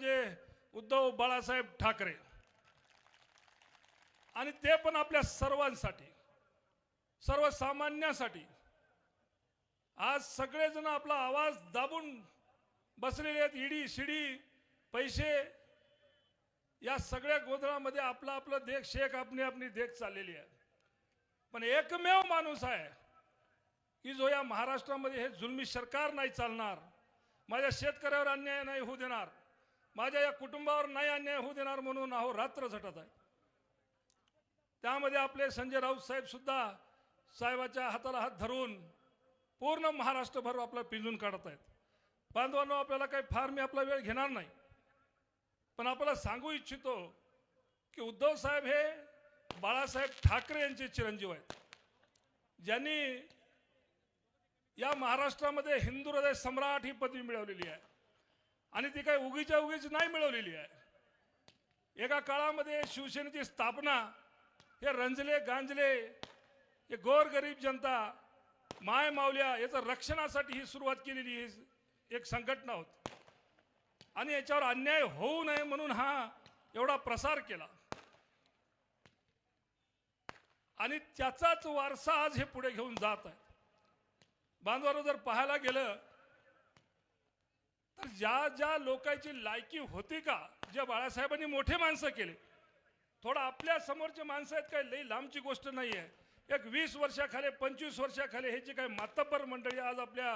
म्हणजे उद्धव बाळासाहेब ठाकरे, आणि ते पण आपल्या सर्वांसाठी, सर्वसामान्यांसाठी। आज सगळेजण आपला आवाज दाबून बसलेले आहेत। ईडी शिडी पैसे या सगळ्या गोंधळामध्ये आपला आपला देश, शेख आपली आपली देश चाललेली आहे। पण एकमेव माणूस आहे की जो या महाराष्ट्रामध्ये हे जुलमी सरकार नाही चालणार, माझ्या शेतकऱ्यावर अन्याय नाही होऊ देणार, माझ्या या कुटुंबावर नाही अन्याय होऊ देणार म्हणून अहोरात्र झटत आहे। त्यामध्ये आपले संजय राऊत साहेब सुद्धा साहेबाच्या हाताला हात धरून पूर्ण महाराष्ट्रभर आपला पिंजून काढत आहेत। बांधवांनो, आपल्याला काही फार मी आपला वेळ घेणार नाही, पण आपल्याला सांगू इच्छितो की उद्धव साहेब हे बाळासाहेब ठाकरे यांचे चिरंजीव आहेत, ज्यांनी या महाराष्ट्रामध्ये हिंदू हृदय सम्राट ही पदवी मिळवलेली आहे। आणि ती काही उगीच्या उगीच नाही मिळवलेली आहे। एका काळामध्ये शिवसेनेची स्थापना हे रंजले गांजले, हे गोरगरीब जनता, माय मावल्या याचं रक्षणासाठी ही सुरुवात केलेली एक संघटना होती, आणि याच्यावर अन्याय होऊ नये म्हणून हा एवढा प्रसार केला, आणि त्याचाच वारसा आज हे पुढे घेऊन जात आहे। बांधवांनो, जर पाहायला गेलं तर ज्या ज्या लोकांची लायकी होती का, जे बाळासाहेबांनी मोठे माणसं केले, थोडा आपल्या समोरचे माणसं आहेत, काही लई लांबची गोष्ट नाही आहे। एक 20 वर्षाखाली 25 वर्षाखाली हे जे काही मातब्बर मंडळी आज आपल्या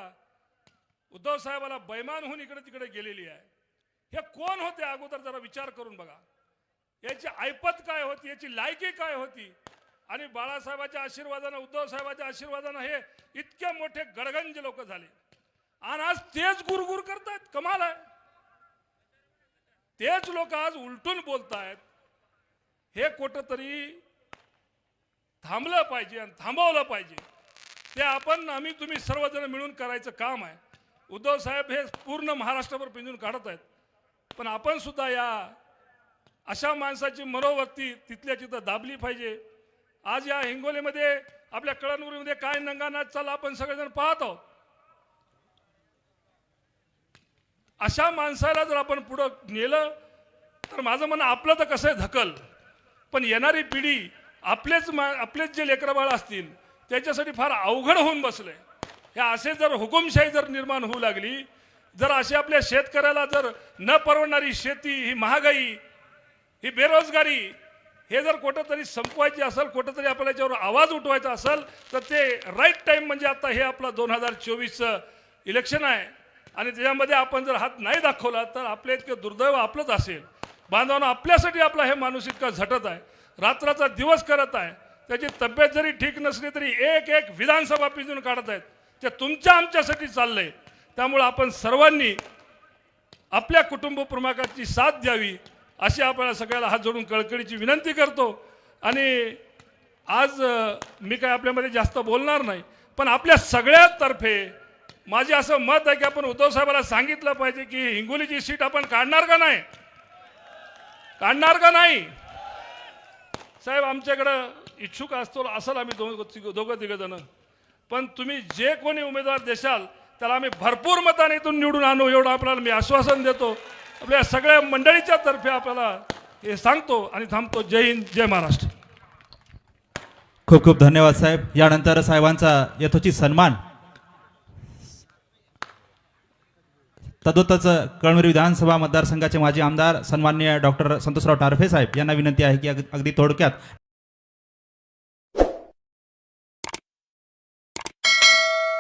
उद्धव साहेबाला बैमान होऊन इकडे तिकडे गेलेली आहे, हे कोण होते अगोदर जरा विचार करून बघा। याची ऐपत काय होती, याची लायकी काय होती, आणि बाळासाहेबाच्या आशीर्वादाने, उद्धव साहेबाच्या आशीर्वादाने हे इतके मोठे गडगंज लोक झाले, आणि आज तेच गुरगुर करतात। कमाल आहे, तेच लोक आज उलटून बोलतायत। हे कुठंतरी थांबलं पाहिजे आणि थांबवलं पाहिजे। ते आपण, आम्ही, तुम्ही सर्वजण मिळून करायचं काम आहे। उद्धव साहेब हे पूर्ण महाराष्ट्रावर पिंजून काढत आहेत, पण आपण सुद्धा या अशा माणसाची मनोवृत्ती तिथल्या तिथं दाबली पाहिजे। आज या हिंगोलीमध्ये, आपल्या कळमनुरीमध्ये काय नंगानाच चालला आपण सगळेजण पाहत आहोत। अशा माणसाला जर आपण पुढं नेलं तर माझं म्हणणं, आपलं तर कसं आहे धकल, पण येणारी पिढी, आपलेच जे लेकरबाळ असतील त्याच्यासाठी फार अवघड होऊन बसले। हे असे जर हुकुमशाही जर निर्माण होऊ लागली, जर असे आपल्या शेतकऱ्याला जर न परवडणारी शेती, ही महागाई, ही बेरोजगारी, हे जर कुठंतरी संपवायची असेल, कुठंतरी आपल्याला याच्यावर आवाज उठवायचा असेल, तर ते राईट टाइम म्हणजे आता हे आपलं 2024चं इलेक्शन आहे, आणि त्याच्यामध्ये आपण जर हात नाही दाखवला तर आपले इतके दुर्दैव आपलंच असेल। बांधवांनो, आपल्यासाठी आपला हे माणूस इतका झटत आहे, रात्राचा दिवस करत आहे, त्याची तब्येत जरी ठीक नसली तरी एक एक विधानसभा पिंजून काढत आहेत, ते तुमच्या आमच्यासाठी चाललंय। त्यामुळे आपण सर्वांनी आपल्या कुटुंब प्रमुखाची साथ द्यावी अशी आपल्याला सगळ्याला हात जोडून कळकळीची विनंती करतो। आणि आज मी काय आपल्यामध्ये जास्त बोलणार नाही, पण आपल्या सगळ्यातर्फे माझे असं मत आहे की आपण उद्धव साहेबांना सांगितलं पाहिजे की हिंगोलीची सीट आपण काढणार का नाही, काढणार का नाही। साहेब, आमच्याकडं इच्छुक असाल आम्ही दोघं तिघं जण, पण तुम्ही जे कोणी उमेदवार देशाल त्याला आम्ही भरपूर मताने इथून निवडून आणू, एवढं आपल्याला मी आश्वासन देतो। आपल्या सगळ्या मंडळीच्या तर्फे आपल्याला हे सांगतो आणि थांबतो। जय हिंद, जय महाराष्ट्र। खूप खूप धन्यवाद साहेब। यानंतर साहेबांचा यथोचित सन्मान तदोतच कळमनुरी विधानसभा मतदारसंघाचे माजी आमदार सन्माननीय डॉक्टर संतोषराव टारफे साहेब यांना विनंती आहे की अगदी थोडक्यात